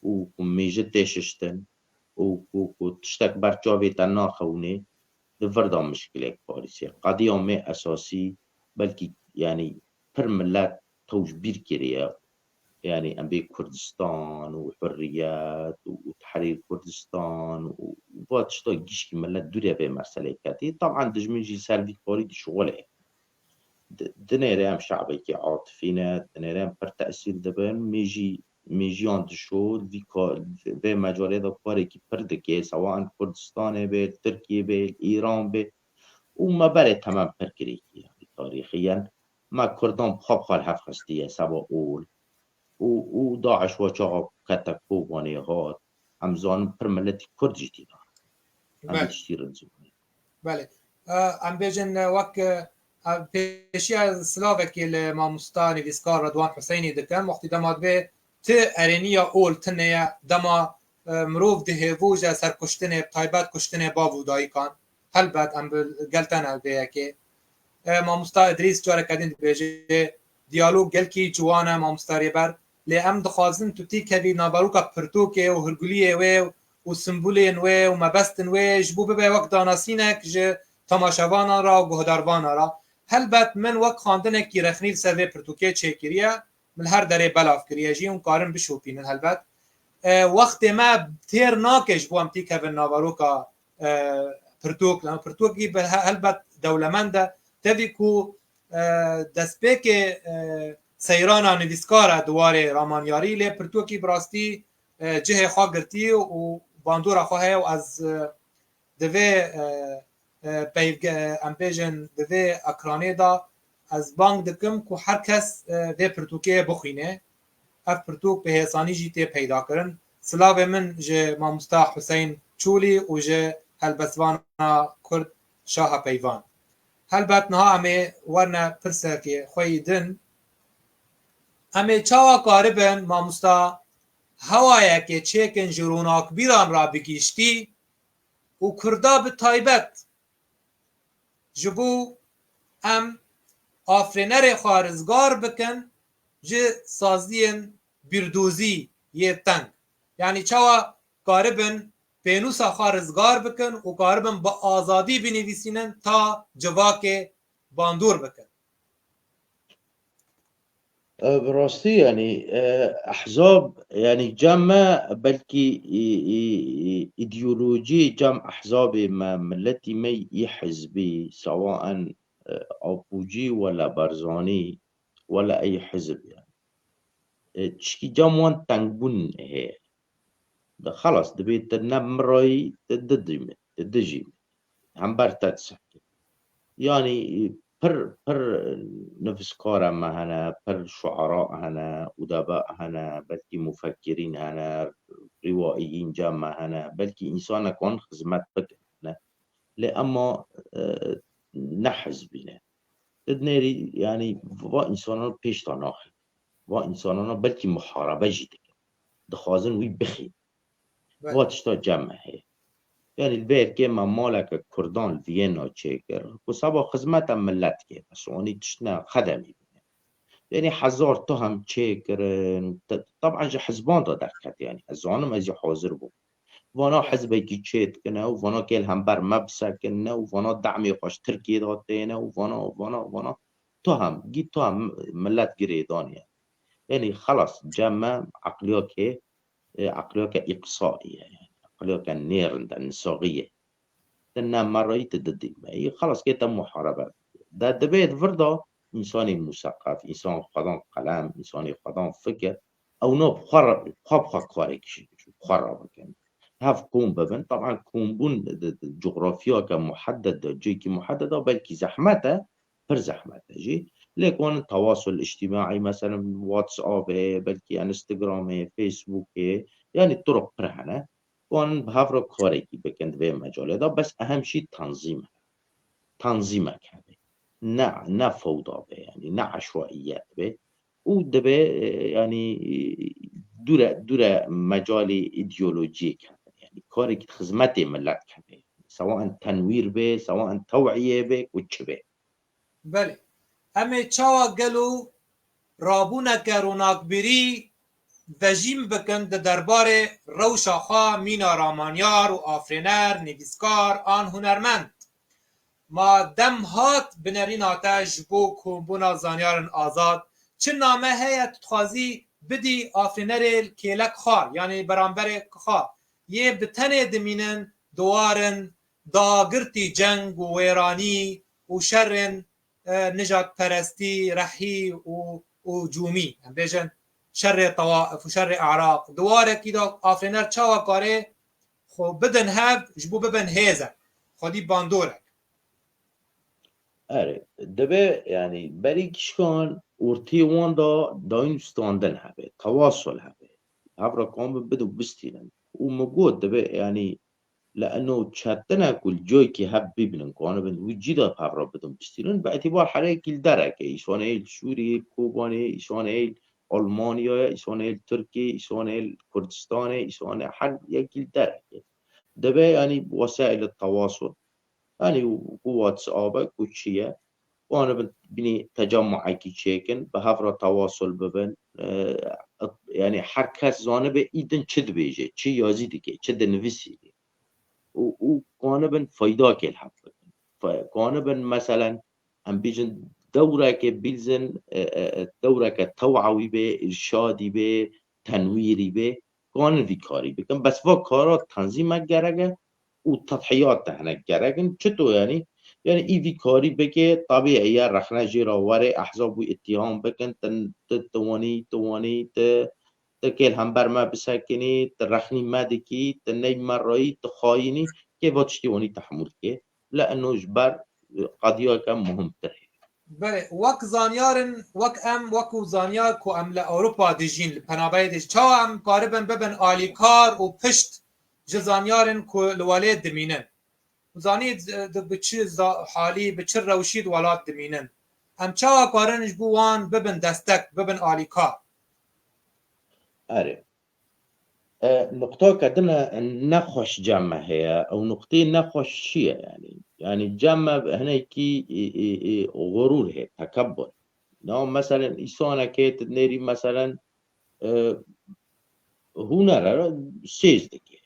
وكميجة تششتن وتشتك برجاوي تناخوني دفردا مشكلة كارثية قضية ما أساسي بلكي يعني پر ملت توجبير كريا يعني أمبي كردستان وحريات وتحرير كردستان وباتشتا جيش كي ملت دوريا بي مسألة كاتي طبعا دجمنجي سالفي كاري دي شغله دنيرام شعبي كي عاطفينا دنيرام پر تأثير دبن میجیان دشود به مجاله دا کاری که پردکه سواء کردستان به ترکیه به ایران به او مبره تمام پرکری یعنی تاریخیاً ما کردان خواب خال هفت خستیه سوا اول او داعش و چاقا کتکو وانیغات همزان پر ملتی کرد جیتی دار هم بیشتیر انزونه بله ام بیجن وک پیشی از سلاوکی الماموستانی ویسکار رضوان حسینی دکن وقتی دماد به ت ارینیا اول تنیا دما مروف دهووجا سر کشتنه تایبات کشتنه باودایی کان هل بعد ام گلتن به که ماموستا ادریس جاره کدین بیجه دیالوگ گل کی جوانا ماموستاری بر لی ام دخوازن تو تی کوی نابروکا پرتوکه و هرگولیه و سمبولین و مبستن و جبو به وقت داناسینک ج تماشاوانا را و گهداروانا را هل بعد من وقت خواندنه کی رخنیل سوی پرتوکه چکریه من هر دره بلاف کریه جی اون کارن بشوپینن هل بعد وقت ما تیر ناکش بو امتی که به ناواروکا پرتوک لانه پرتوکی به هل بعد دولمنده تبی کو دسپیک سیرانا نویسکار دواره رامانیاری لی پرتوکی براستی جه خواه گرتی و باندور خواه و از دوی امپیجن دوی اکرانه دا از بانک دکم که هر کس دوی پرتوکی بخوینه اف پرتوک به حسانی جیتی پیدا کرن سلاو من جه ماموستا حسین چولی و جه هلبسوانا کرد شاه پیوان هل بات نها امه ورنه پرسه که خوی دن امه چاوا کاربن ماموستا هوایه که چیکن جروناک بیران را بگیشتی و کردا به تایبت جبو ام آفرینر خارزگار بکن جه سازدین بیردوزی یه تنگ یعنی چاوا کاربن پینوسا خارزگار بکن و کاربن با آزادی بنویسینن تا جواک باندور بکن براستی يعني احزاب يعني جمع بلكي ايديولوجي جمع احزاب ما ملتي ما يحزبي سواء ابوجي ولا برزاني ولا اي حزب يعني تشكي جموان تنبون هي ده خلاص دبيت النمري تدجي هم برتدسك يعني پر نفسکارا ما هنا پر شعراء هنا ادباء هنا بلكي مفكرين هنا روائيين جمع هنا بلكي انسان كون خدمت بكنا لأما نحز بنا تدنيري يعني و انسانان پیش تناخي و انسانان بلكي محاربه جيدك دخازن وي بخي و تشتا جمع هي يعني البير كيما مالك كردان فيينا تشيكر وصابا خدمة ملت كي بس واني تشنا خدمي يعني حزار تهم تشيكر طبعا جا حزبان دا دخلت يعني الزوانم ازي حاضر بو وانا حزبي كي تشيت كنا وانا كيل هم بر مبسا كنا وانا دعمي قاش تركي داتينا وانا تهم جيت تهم ملت قريدان يعني خلاص جمع عقلية إقصائية يعني عقلية نيرند النساغية تنا مرة تددي خلاص كده محاربة ده دبيت فردا إنساني مثقف إنسان خدان قلم إنساني خدان فكر أو نوب خرب كاريك خرب كان هاف كون ببن طبعا كون بون جغرافيا كمحدد جيكي محددة بلكي زحمته پر زحمته جي لكن التواصل الاجتماعي مثلا واتساب بلكي انستغرام فيسبوك يعني الطرق برهنه وان بهافرو كاريكي بكند به مجال ده بس اهم شيء تنظيمك هذا نه فوضى به يعني نه عشوائيات به ودبه يعني دور مجال ایدئولوژیک يعني كاريك خدمت ملت كده سواء تنوير به سواء توعية به وچ به بله اما چاوا گلو رابونه که روناکبری وجیم بکن در دربار روشاخا مینا رامانیار و آفرینر نویسکار آن هنرمند ما دم هات بنرین آتش بو کمبونا زانیارن آزاد چه نامه هیت تخوازی بدی آفرینر کیلک خوار یعنی برانبر خوار یه بتنه دمینن دوارن داگرتی جنگ و ویرانی و شرن نجات پرستی رحی و جومی هم بیجن شر طوائف و شر اعراق دواره کی دا آفرینر چاوا کاره خو بدن هب جبو ببن هیزه خودی باندورک آره دبه يعني بري كشكان ورتي وان دا يستاندن هبه تواصل هبه هبرا قام بدو بستينن وموجود دبه يعني لانه تشاتنا كل جوي كي هب بيبلن كون بن وجيدا هبرا بدو بستينن باعتبار حريك الدرك ايشون ايل سوري كوباني ايشون ايل المانيا ايشون ايل تركي ايشون ايل كردستان ايشون حد يكل درك دبه يعني وسائل التواصل يعني واتساب وشيء وانا بني تجمع كي تشيكن بهفرة تواصل ببن يعني حركة زانب ايدن چد بيجي چي يازي ديكي چد نفسي دي وكان بن فايدا كي الحب فكان بن مثلا ام بيجن دورة كي بيلزن دورة كتوعوي بي ارشادي بي تنويري بي كان في كاري بكن بس كارات تنظيم گرگه وتضحيات تهنك جرقن چطور يعني ايفي كاري بكي طبيعية رخنا جيراوري احزاب واتهام بكن تواني تكيل هم برما بساكني ترخني مادكي تني مرأي تخايني كيف تشتيواني تحمل كي لانه جبر قضية كم مهم ترهي بله وک زانیارن وکو زانیار کو ام لأوروپا دیجین لپنابای دیج چاوا ام قاربن ببن آلیکار و پشت جزانیارن کو لوالی دمینن زانید بچه حالی بچه روشید ولات دمینن ام چاوا قارنش بوان ببن دستک ببن آلیکار اره نقطة كدنا نخش جمع هي أو نقطتين نخش شيء يعني جمع هنا كي غرور هي تكبر نعم مثلا إنسان كيت نيري مثلا هنر سيز دكي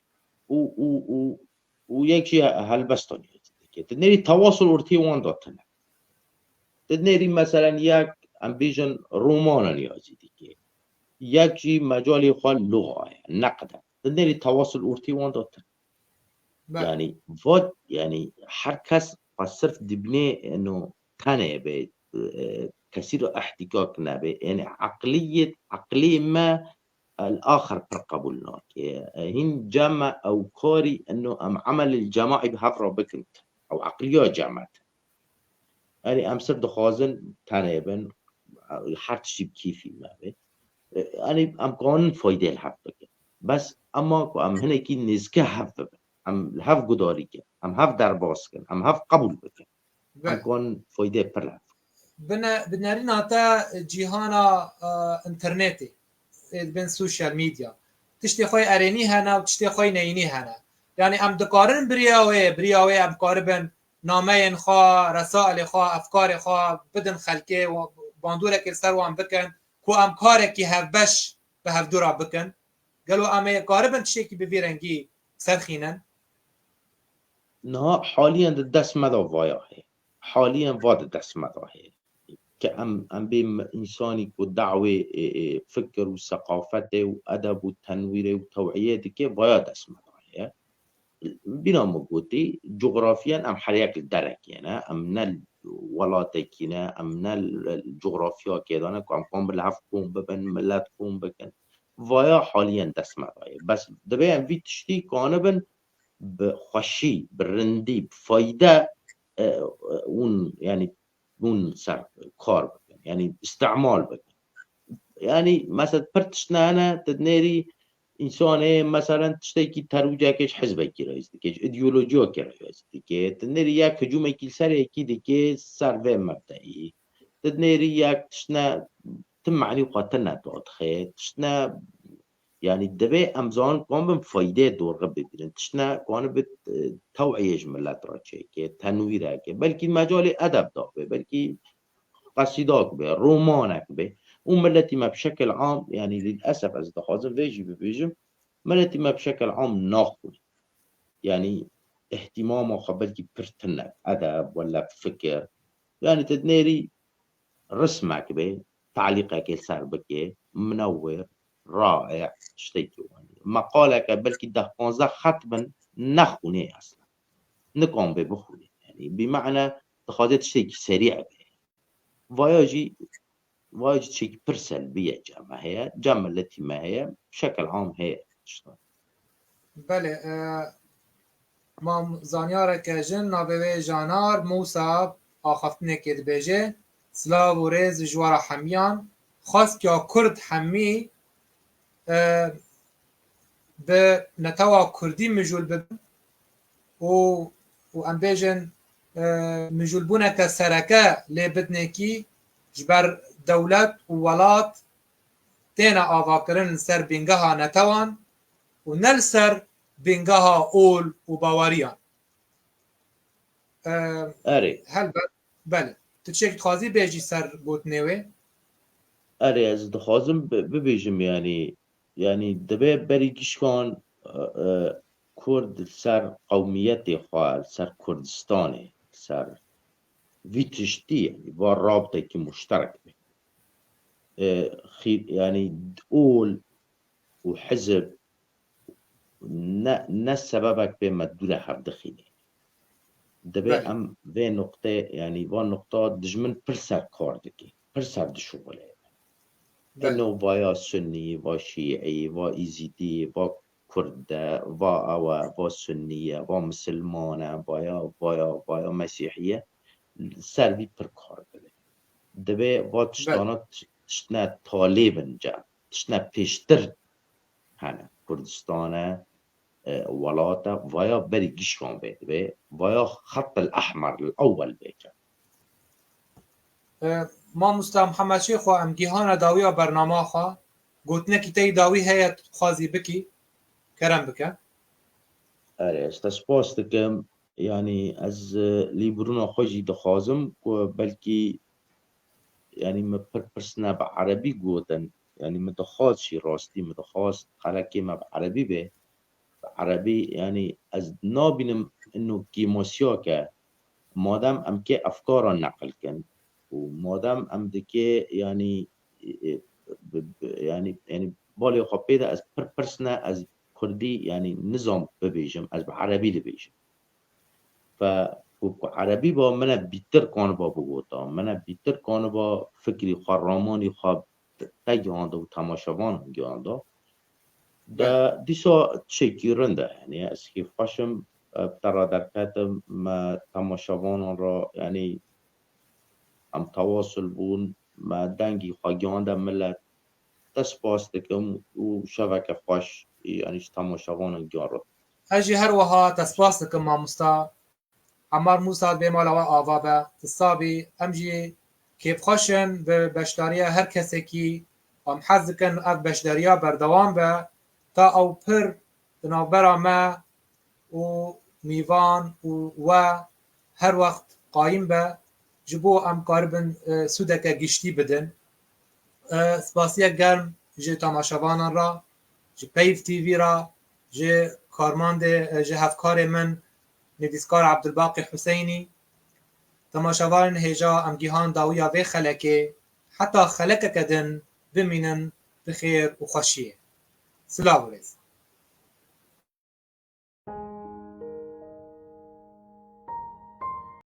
ويك شيء هالبستوني دكي تنيري تواصل ورتي وان دوتنا تنيري مثلا يك أمبيجن رومانا نيازي دكي يكشي مجالي خال لغة نقدة تدري التواصل أورتي وان دوت يعني فوت يعني حركس قصرت دبني إنه تاني بيت كثير احتكاك نبي يعني عقلية ما الآخر برقبولنا هين جمع أو كاري إنه عمل الجماعي بهفرة بكنت أو عقلية جمعت يعني أمسر دخازن تاني بين حرتشي بكيفي ما بيت يعني ام قانون فایده الحف بکن بس اما ام هنه کی نزکه حف بکن ام حف گداری کن ام حف در باز کن ام حف قبول بکن ام قانون فایده پر حف بنارین آتا جیهانا انترنتی بین سوشال میدیا تشتی خوی ارینی هنه و تشتی خوی نینی هنه يعني ام دکارن بریاوی ام کاربن نامه خوا رسائل خوا افکار خوا بدن خلکه و باندوره که سر و ام بکن کو ام کاره کی هفبش به هفدورا بکن قالوا ام کاربن تشيكي بفيرنجي سرخينن نه حاليا دست مدا وایا ہے حاليا واد دست مدا ہے که ام بیم انسانی کو دعوه فکر و ثقافت و ادب و تنویر و توعیه دیگه وایا دست مدا ہے بنا موجودی جغرافيا ام حريك الدرك يعني ام نل ولاتكينا ام نل الجغرافيا كده كم قام بالعفكم ببن ملاتكم بكن وایا حاليا دست مدا ہے بس دبي ام في تشتي كانبن بخوشی برندی بفایده اون يعني اون سر کار بکن يعني استعمال بکن يعني مثلا پرتشنا انا تدنيري انسانه مثلا تشتكي تروجا كيش حزبه كي رئيس كيش ايديولوجيا كي رئيس كي تدنيري ياك هجوم كي سر كي كي سر مبدئي تدنيري ياك تشنا تمعني وقاتلنا دوت خير تشنا يعني دبي امزان قام بفايده دور ببینن تشنا قانون به توعیه ملت را چه که تنویر که بلکه مجال ادب داره بلکه قصیده به رمان به اون ملتی ما بشكل عام يعني للاسف از دخازم ویجی ببیجم ملتی ما بشكل عام ناخذ يعني اهتمام قبل كي برتنا ادب ولا فكر يعني تدنيري رسمك به تعليقك سر بك منور رائع تشتكي مقالك بلكي ده 15 خط نخوني اصلا نقوم بخوني يعني بمعنى تخاذت تشتكي سريع به وايجي تشتكي برسل بيا جامعة هي جامعة التي ما هي بشكل عام هي بله ما زانیار که جن نابه جانار موسى آخفتنه که دبیجه سلاو و ریز جوار حمیان خواست که کرد حمی به نتوا کردی مجول ببن و ام بیجن مجول بونه که سرکه لی بدنه کی جبر دولت و ولات تینا آوا کرن سر بینگه ها نتوان و نل سر بینگه ها اول و باوریان هل بله تشيك تخازي بيجي سر بوتنيوي اري از دخازم ببيجم يعني دبي بريكش كان كرد سر قوميتي خواه سر كردستاني سر ويتشتي يعني والرابطة كي مشترك به يعني دول وحزب سببك بما دولة حب دخيني دبي ام في نقطة يعني وان نقطة دجمن برسر كاردكي برسر دشغله انه ويا سني و شيعي و ايزيدي و كردة و سنية و مسلمانة ويا مسيحية سربي پر کار بده دبي و تشتنا طالبن جا تشتنا پیشتر هنه كردستانه ولاته ويا بري جيشكم بيت ويا خط الأحمر الأول بيت ما مستر محمد شيخ ام جيهانا داوية برنامه خوا قلتنا كي تي داوي هي خازي بكي كرم بك استسپاس دكم يعني از ليبرونا خوجي دخازم بلكي يعني ما برسنا بعربي قوتن يعني متخاص شي راستي متخاص خلقي ما بعربي به عربي يعني از نابینم انه کیموسیا که مادام ام که افکار نقل کن و مادام ام دکه يعني بالي خبيده از پرسنه از کردی يعني نظام ببيجم از عربي لبيجم ف عربي با من بیتر کان با بگوتا من بیتر کان با فکری خرامانی خواب تگیانده و تماشاوان گیانده دا دیسا چکی رنده يعني از که خوشم ترا درکت ما تماشاوان را يعني هم تواصل بون ما دنگی خواگیان دا ملت تسپاس دکم و شبکه خوش يعني تماشاوان گیان را اجي هر وها تسپاس دکم ما مستا عمار موسى بمالا و آوا با تصابي امجي كيف خوشن به بشداريا هر کسی کی ام حزکن اف بشداريا بردوام با تا او پر دنابرا ما و میوان و هر وقت قایم به جبو ام کاربن سودک گشتی بدن. سپاسیه گرم جه تماشاوانان را، جه پیف تیوی را، جه کارماند جه هفکار من نویسکار عبدالباقی حسینی. تماشاوان هجا ام گیهان داویا و خلکه حتی خلکه کدن بمینن بخیر و خوشیه. سلام علیکم.